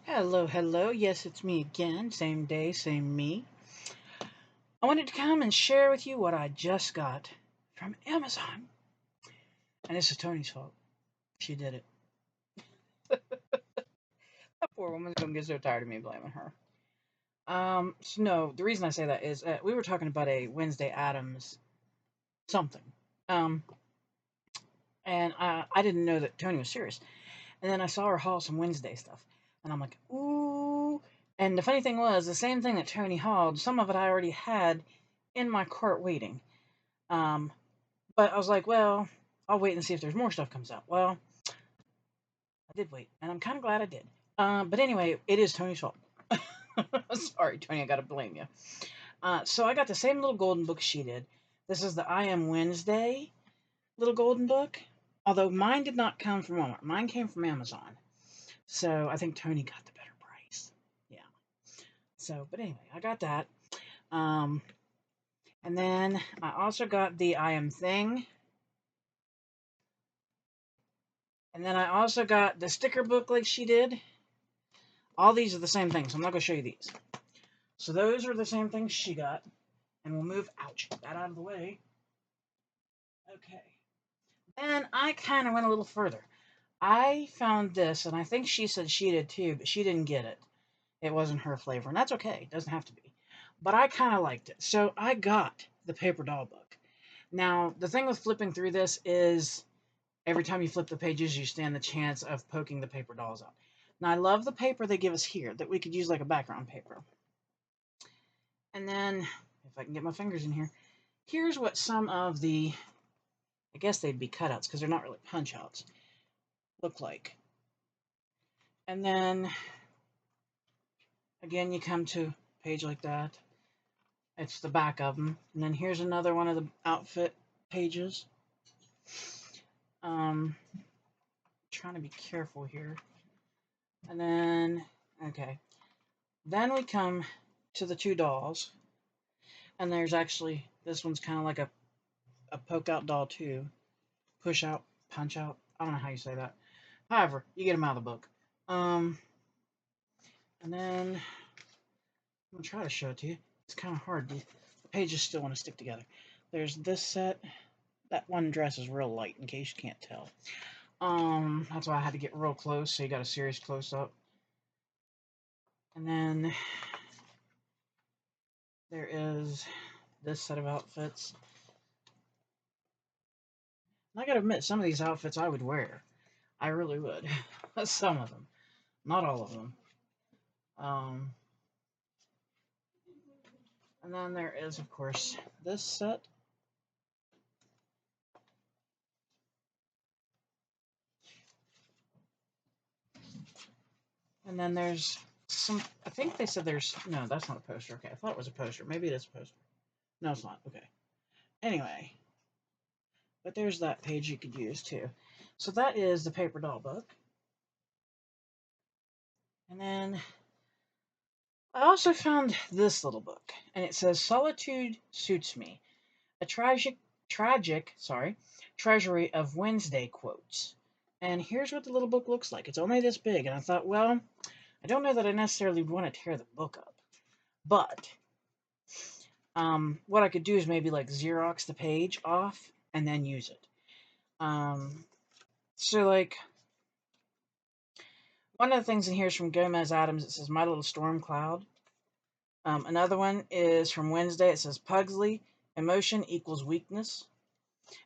Hello, hello. Yes, it's me again. Same day, same me. I wanted to come and share with you what I just got from Amazon. And this is Toni's fault. She did it. That poor woman's gonna get so tired of me blaming her. So no, the reason I say that is we were talking about a Wednesday Addams something. Um, and I didn't know that Toni was serious. And then I saw her haul some Wednesday stuff. And I'm like, ooh. And the funny thing was, the same thing that Toni hauled, some of it I already had in my cart waiting. Um, But I was like, well, I'll wait and see if there's more stuff comes out. Well, I did wait, and I'm kind of glad I did. But anyway, it is Toni's fault. Sorry, Toni, I gotta blame you. So I got the same little golden book she did. This is the I Am Wednesday little golden book. Although mine did not come from Walmart. Mine came from Amazon. So I think Toni got the better price. Yeah. So, but anyway, I got that. Um, and then I also got the I Am Thing. And then I also got the sticker book like she did. All these are the same thing, so I'm not going to show you these. So those are the same things she got. And we'll move, ouch, that out of the way. Okay. Then I kind of went a little further. I found this, and I think she said she did too, but she didn't get it. It wasn't her flavor, and that's okay. It doesn't have to be. But I kind of liked it. So I got the paper doll book. Now, the thing with flipping through this is every time you flip the pages, you stand the chance of poking the paper dolls out. Now, I love the paper they give us here that we could use like a background paper. And then, if I can get my fingers in here, here's what some of the, I guess they'd be cutouts because they're not really punch outs, look like. And then, again, you come to a page like that. It's the back of them. And then here's another one of the outfit pages. Trying to be careful here. And then, okay. Then we come to the two dolls. And there's actually, this one's kind of like a poke out doll too. Push out, punch out. I don't know how you say that. However, you get them out of the book. And then I'm gonna try to show it to you. It's kind of hard. The pages still want to stick together. There's this set. That one dress is real light, in case you can't tell. That's why I had to get real close, so you got a serious close up. And then there is this set of outfits. And I gotta admit, some of these outfits I would wear. I really would. Some of them, not all of them. Um, and then there is, of course, this set. And then there's some, I think they said there's, no, that's not a poster. Okay, I thought it was a poster. Maybe it is a poster. No, it's not. Okay. Anyway, but there's that page you could use too. So that is the paper doll book. And then I also found this little book, and it says Solitude Suits Me, a treasury of Wednesday quotes. And here's what the little book looks like. It's only this big, and I thought, well, I don't know that I necessarily would want to tear the book up, but what I could do is maybe like Xerox the page off and then use it. So like one of the things in here is from Gomez Adams. It says My Little Storm Cloud. Another one is from Wednesday. It says Pugsley, emotion equals weakness.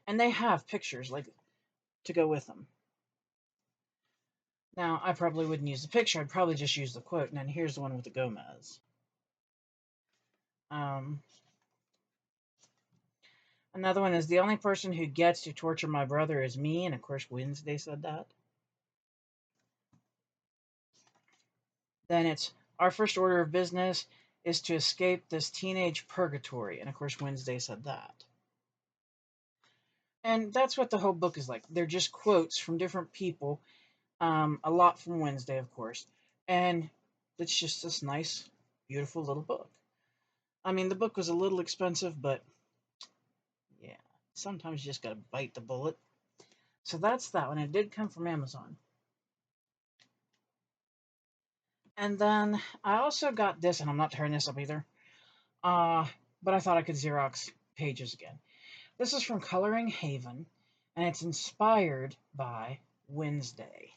And they have pictures like to go with them. Now, I probably wouldn't use the picture. I'd probably just use the quote. And then here's the one with the Gomez. Another one is the only person who gets to torture my brother is me. And of course, Wednesday said that. Then it's our first order of business is to escape this teenage purgatory. And of course, Wednesday said that. And that's what the whole book is like. They're just quotes from different people. A lot from Wednesday, of course. And it's just this nice, beautiful little book. I mean, the book was a little expensive, but yeah, sometimes you just gotta bite the bullet. So that's that one. It did come from Amazon. And then I also got this, and I'm not tearing this up either. Uh, but I thought I could Xerox pages again. This is from Coloring Haven, and it's inspired by Wednesday.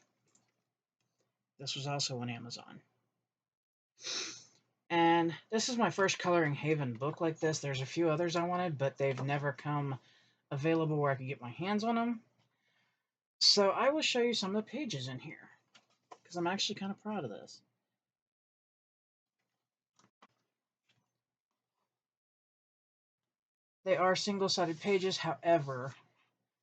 This was also on Amazon. And this is my first Coloring Haven book like this. There's a few others I wanted, but they've never come available where I could get my hands on them. So I will show you some of the pages in here, because I'm actually kind of proud of this. They are single-sided pages, however,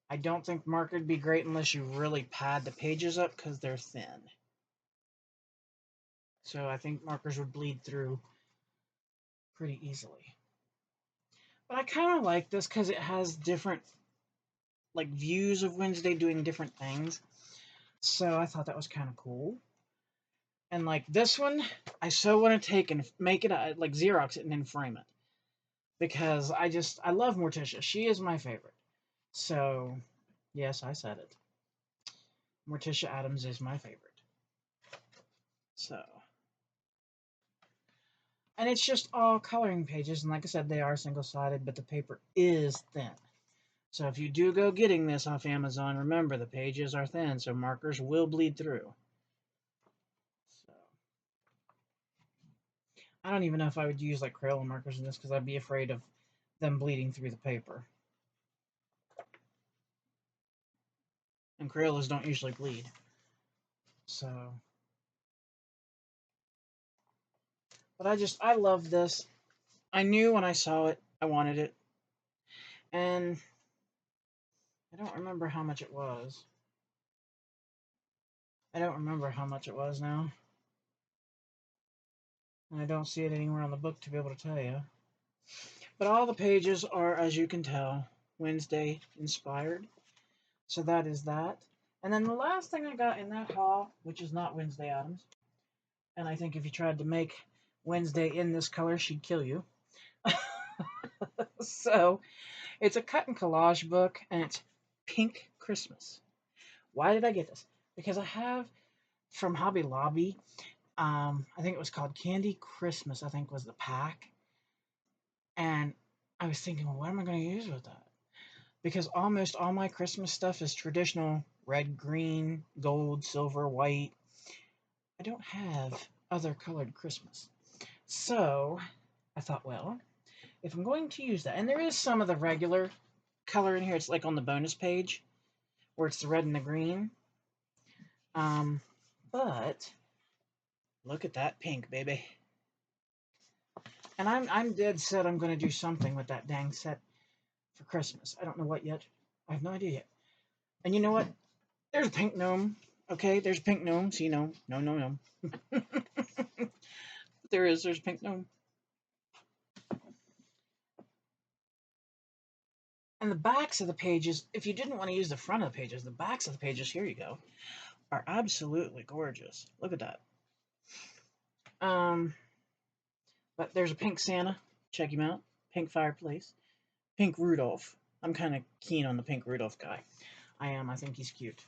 I don't think marker would be great unless you really pad the pages up because they're thin. So I think markers would bleed through pretty easily. But I kind of like this because it has different views of Wednesday doing different things. So I thought that was kind of cool. And like this one, I so want to take and make it like Xerox it and then frame it. Because I love Morticia. She is my favorite. So, yes, I said it. Morticia Addams is my favorite. So, and it's just all coloring pages, and like I said, they are single-sided, but the paper is thin. So if you do go getting this off Amazon, remember the pages are thin, so markers will bleed through. So, I don't even know if I would use like Crayola markers in this because I'd be afraid of them bleeding through the paper. And Crayolas don't usually bleed. So, but I love this. I knew when I saw it, I wanted it. And I don't remember how much it was. I don't remember how much it was now. And I don't see it anywhere on the book to be able to tell you. But all the pages are, as you can tell, Wednesday inspired. So that is that. And then the last thing I got in that haul, which is not Wednesday Addams, and I think if you tried to make Wednesday in this color, she'd kill you. So it's a cut and collage book, and it's Pink Christmas. Why did I get this? Because I have from Hobby Lobby, I think it was called Candy Christmas, I think was the pack. And I was thinking, well, what am I going to use with that? Because almost all my Christmas stuff is traditional red, green, gold, silver, white. I don't have other colored Christmas. So I thought, well, if I'm going to use that, and there is some of the regular color in here, it's like on the bonus page where it's the red and the green. But look at that pink, baby. And I'm dead set I'm going to do something with that dang set for Christmas. I don't know what yet. I have no idea yet. And you know what? There's a pink gnome. Okay, there's a pink gnome. See, no. There's a pink gnome. And the backs of the pages, if you didn't want to use the front of the pages, the backs of the pages, here you go, are absolutely gorgeous. Look at that. But there's a pink Santa. Check him out. Pink fireplace. Pink Rudolph. I'm kind of keen on the pink Rudolph guy. I am. I think he's cute.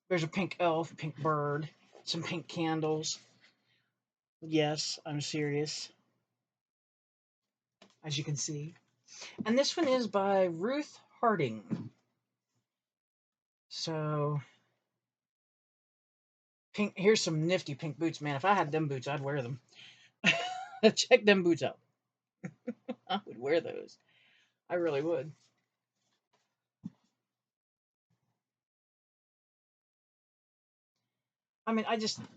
There's a pink elf, pink bird, some pink candles. Yes, I'm serious, as you can see. And this one is by Ruth Harding. So, pink. Here's some nifty pink boots, man. If I had them boots, I'd wear them. Check them boots out. I would wear those. I really would. I mean,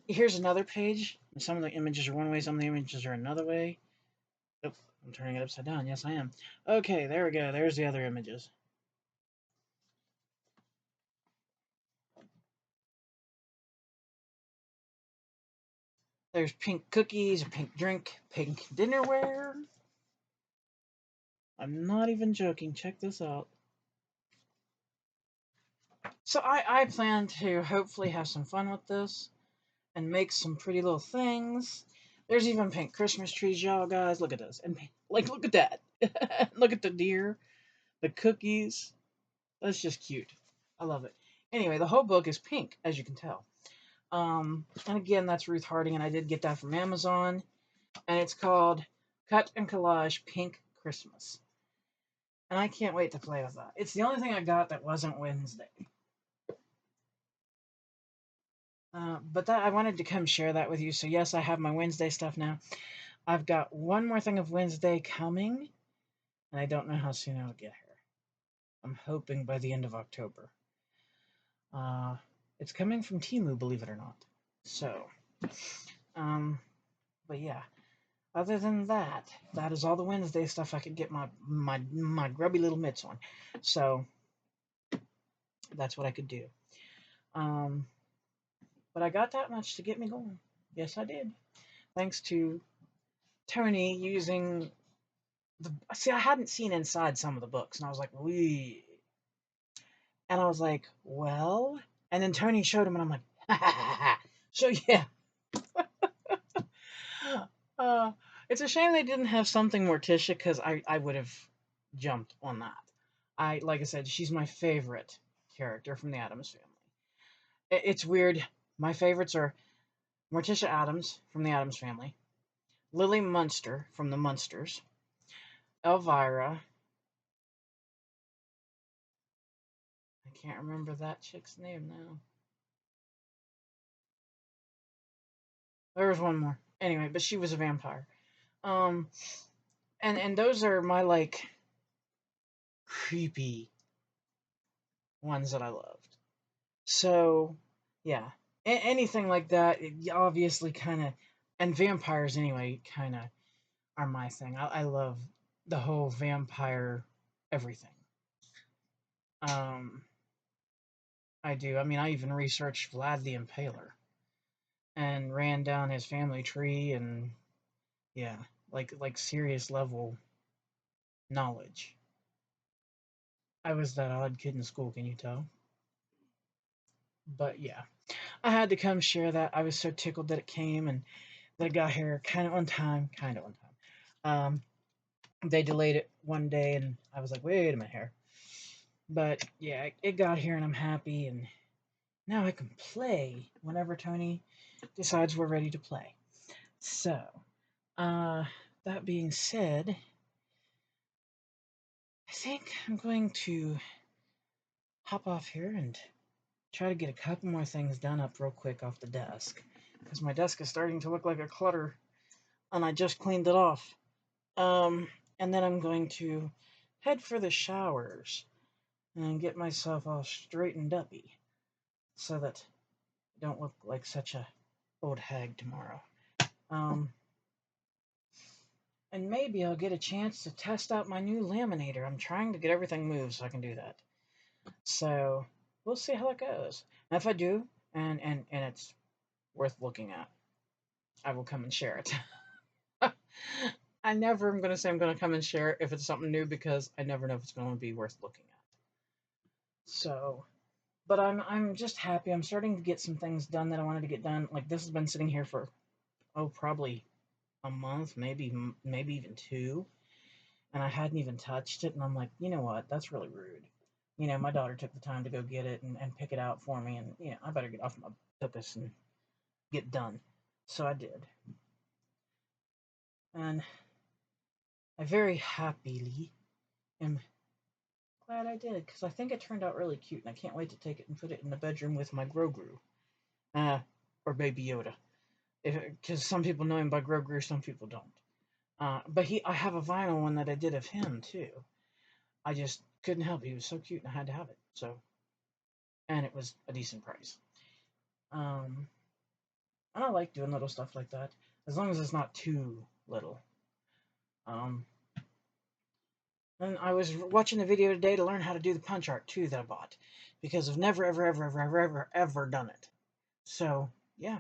here's another page. Some of the images are one way, some of the images are another way. Oh, I'm turning it upside down. Yes, I am. Okay, there we go. There's the other images. There's pink cookies, a pink drink, pink dinnerware. I'm not even joking. Check this out. So I plan to hopefully have some fun with this and make some pretty little things. There's even pink Christmas trees, y'all guys. Look at this. And look at that. Look at the deer, the cookies. That's just cute. I love it. Anyway, the whole book is pink, as you can tell. And again, that's Ruth Harding, and I did get that from Amazon, and it's called Cut and Collage Pink Christmas. And I can't wait to play with that. It's the only thing I got that wasn't Wednesday. But that I wanted to come share that with you. So yes, I have my Wednesday stuff now. I've got one more thing of Wednesday coming, and I don't know how soon I'll get here. I'm hoping by the end of October. Uh, it's coming from Temu, believe it or not. So, um, but yeah. Other than that, that is all the Wednesday stuff I could get my grubby little mitts on. So that's what I could do. Um, but I got that much to get me going. Yes, I did. Thanks to Toni using the. See, I hadn't seen inside some of the books, and I was like, "Wee," and I was like, "Well," and then Toni showed him, and I'm like, "Ha ha ha ha." So yeah, uh, it's a shame they didn't have something Morticia because I would have jumped on that. Like I said, she's my favorite character from the Addams family. It's weird. My favorites are Morticia Addams from the Addams family, Lily Munster from the Munsters, Elvira. I can't remember that chick's name now. There was one more. Anyway, but she was a vampire. Um, and those are my like creepy ones that I loved. So, yeah, anything like that, obviously kind of, and vampires anyway, kind of are my thing. I love the whole vampire everything. Um, I do. I mean, I even researched Vlad the Impaler and ran down his family tree, and yeah, like serious level knowledge. I was that odd kid in school, can you tell? But yeah, I had to come share that. I was so tickled that it came and that it got here kind of on time, kind of on time. They delayed it one day, and I was like, wait a minute here. But yeah, it got here, and I'm happy, and now I can play whenever Toni decides we're ready to play. So, uh, that being said, I think I'm going to hop off here and try to get a couple more things done up real quick off the desk. Because my desk is starting to look like a clutter, and I just cleaned it off. And then I'm going to head for the showers and get myself all straightened uppy so that I don't look like such a old hag tomorrow. Um, and maybe I'll get a chance to test out my new laminator. I'm trying to get everything moved so I can do that. So we'll see how it goes. And if I do, and it's worth looking at, I will come and share it. I never am going to say I'm going to come and share it if it's something new because I never know if it's going to be worth looking at. So, but I'm just happy. I'm starting to get some things done that I wanted to get done. Like this has been sitting here for probably a month, maybe even two, and I hadn't even touched it. And I'm like, you know what? That's really rude. You know, my daughter took the time to go get it and pick it out for me, and you know, I better get off my focus and get done. So I did, and I very happily am glad I did because I think it turned out really cute, and I can't wait to take it and put it in the bedroom with my Grogu, or Baby Yoda. Because some people know him by Grogu, some people don't. But I have a vinyl one that I did of him too. I just couldn't help it. He was so cute, and I had to have it. So, and it was a decent price. Um, and I like doing little stuff like that, as long as it's not too little. Um, and I was watching a video today to learn how to do the punch art too that I bought, because I've never ever done it. So yeah,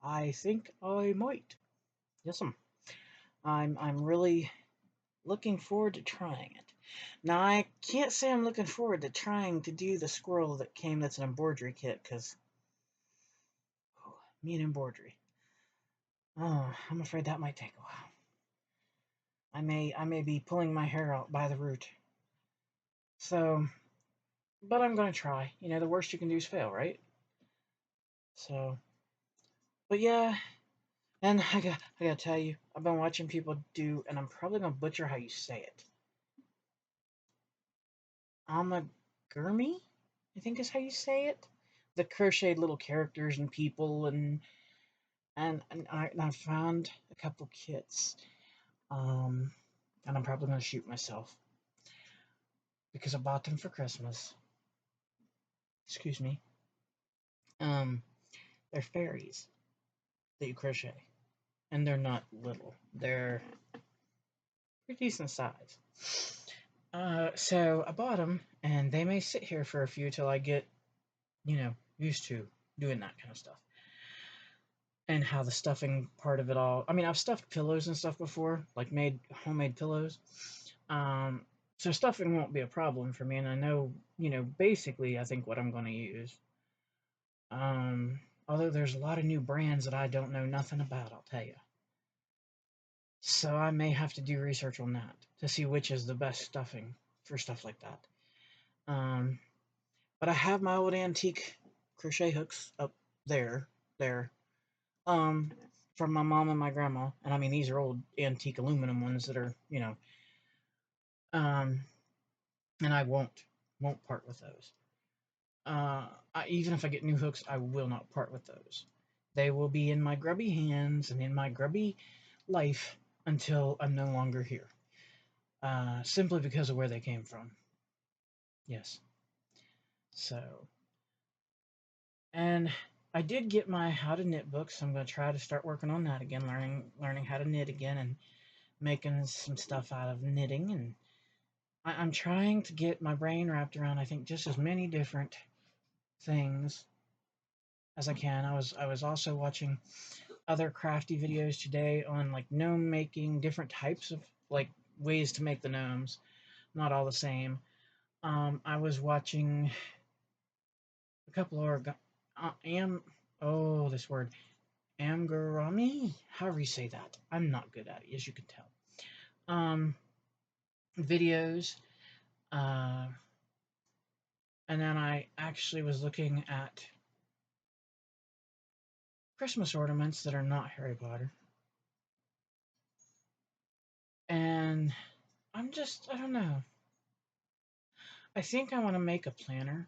I think I might. Yes, I'm really looking forward to trying it. Now, I can't say I'm looking forward to trying to do the squirrel that came that's an embroidery kit, because me and embroidery. Oh, I'm afraid that might take a while. I may be pulling my hair out by the root. So, but I'm gonna try. You know, the worst you can do is fail, right? So, but yeah, and I gotta tell you, I've been watching people do, and I'm probably gonna butcher how you say it. Amagurumi, I think is how you say it. The crocheted little characters and people, and I found a couple kits. Um, and I'm probably gonna shoot myself because I bought them for Christmas. Excuse me. Um, they're fairies that you crochet, and they're not little. They're pretty decent size. So I bought them, and they may sit here for a few till I get, used to doing that kind of stuff. And how the stuffing part of it all. I mean, I've stuffed pillows and stuff before, like made homemade pillows. Um, so stuffing won't be a problem for me, and I know, basically, I think what I'm going to use. Um, Although there's a lot of new brands that I don't know nothing about, I'll tell you. So I may have to do research on that to see which is the best stuffing for stuff like that. Um, but I have my old antique crochet hooks up there, um, from my mom and my grandma, and I mean these are old antique aluminum ones that are, um, and I won't part with those. Even if I get new hooks, I will not part with those. They will be in my grubby hands and in my grubby life until I'm no longer here. Simply because of where they came from. Yes. So, and I did get my how to knit book, so I'm going to try to start working on that again, learning how to knit again, and making some stuff out of knitting. And I'm trying to get my brain wrapped around, I think, just as many different things as I can. I was also watching other crafty videos today on like gnome making, different types of like ways to make the gnomes, not all the same. I was watching a couple of this word amgarami, however you say that. I'm not good at it, as you can tell. Um, Videos, uh, and then I actually was looking at Christmas ornaments that are not Harry Potter, and I don't know. I think I want to make a planner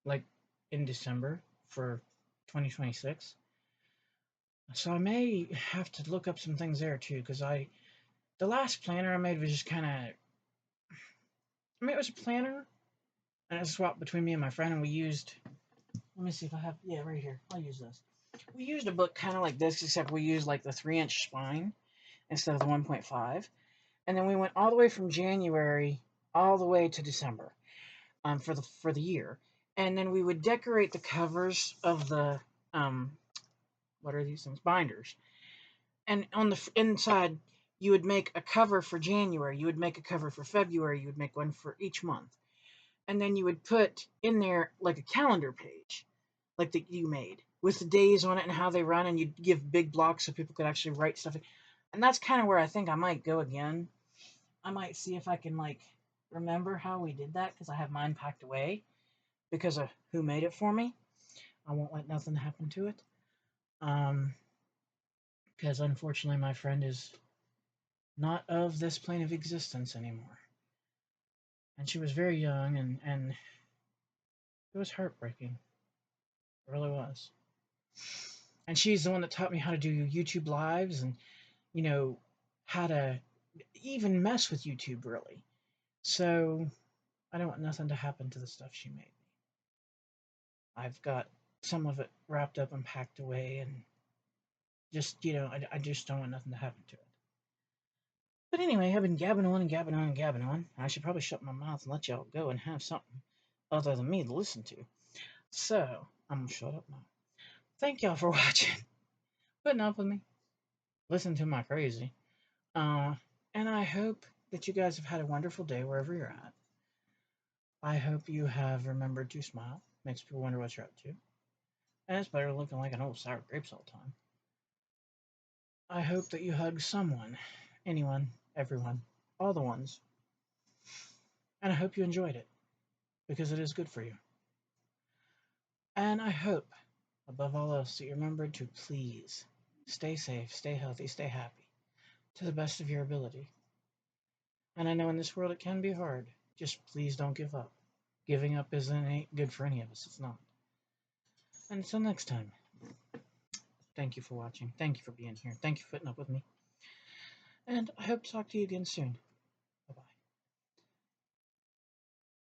like in December for 2026. So I may have to look up some things there too, because the last planner I made was just kind of, I mean, it was a planner, and it was swapped between me and my friend, and we used, let me see if I have, yeah, right here, I'll use this. We used a book kind of like this, except we used like the 3-inch spine instead of the 1.5, and then we went all the way from January all the way to December, for the year, and then we would decorate the covers of the, um, what are these things? Binders. And on the inside, you would make a cover for January, you would make a cover for February, you would make one for each month. And then you would put in there like a calendar page, like that you made with the days on it and how they run, and you'd give big blocks so people could actually write stuff. And that's kind of where I think I might go again. I might see if I can like remember how we did that because I have mine packed away because of who made it for me. I won't let nothing happen to it. Um, because unfortunately my friend is not of this plane of existence anymore. And she was very young, and it was heartbreaking. It really was. And she's the one that taught me how to do YouTube lives and, you know, how to even mess with YouTube, really. So I don't want nothing to happen to the stuff she made me. I've got some of it wrapped up and packed away, and just, I just don't want nothing to happen to it. But anyway, I've been gabbing on and gabbing on and gabbing on. I should probably shut my mouth and let y'all go and have something other than me to listen to. So, I'm gonna shut up now. Thank y'all for watching, putting up with me, listen to my crazy. Uh, and I hope that you guys have had a wonderful day wherever you're at. I hope you have remembered to smile. Makes people wonder what you're up to. And it's better looking like an old sour grapes all the time. I hope that you hug someone, anyone, everyone, all the ones. And I hope you enjoyed it. because it is good for you. And I hope, above all else, that you remember to please stay safe, stay healthy, stay happy to the best of your ability. And I know in this world it can be hard. Just please don't give up. Giving up ain't good for any of us. It's not. And until next time, thank you for watching. Thank you for being here. Thank you for putting up with me. And I hope to talk to you again soon.